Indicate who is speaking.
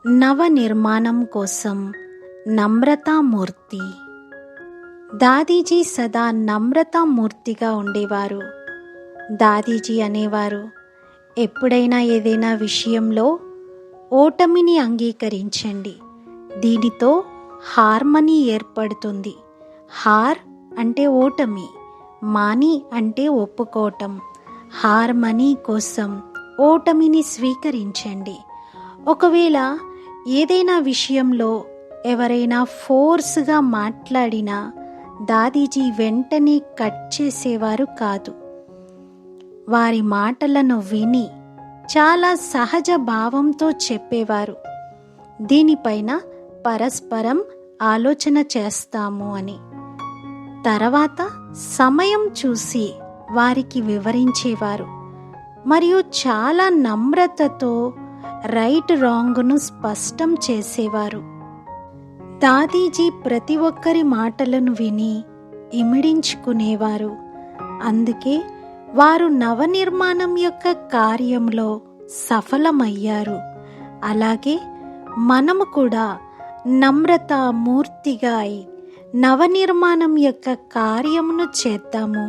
Speaker 1: నవ నిర్మాణం కోసం నమ్రతామూర్తి. దాదీజీ సదా నమ్రతామూర్తిగా ఉండేవారు. దాదీజీ అనేవారు, ఎప్పుడైనా ఏదైనా విషయంలో ఓటమిని అంగీకరించండి, దీనితో హార్మనీ ఏర్పడుతుంది. హార్ అంటే ఓటమి, మాని అంటే ఒప్పుకోవటం. హార్మనీ కోసం ఓటమిని స్వీకరించండి. ఒకవేళ ఏదైనా విషయంలో ఎవరైనా ఫోర్స్గా మాట్లాడినా దాదీజీ వెంటనే కట్ చేసేవారు కాదు. వారి మాటలను విని చాలా సహజ భావంతో చెప్పేవారు, దీనిపైన పరస్పరం ఆలోచన చేస్తాము అని. తర్వాత సమయం చూసి వారికి వివరించేవారు మరియు చాలా నమ్రతతో రైట్ రాంగ్ను స్పష్టం చేసేవారు. దాదీజీ ప్రతి ఒక్కరి మాటలను విని ఇమిడించుకునేవారు. అందుకే వారు నవనిర్మాణం యొక్క కార్యంలో సఫలమయ్యారు. అలాగే మనము కూడా నమ్రతామూర్తిగా అయి నవనిర్మాణం యొక్క కార్యమును చేద్దాము.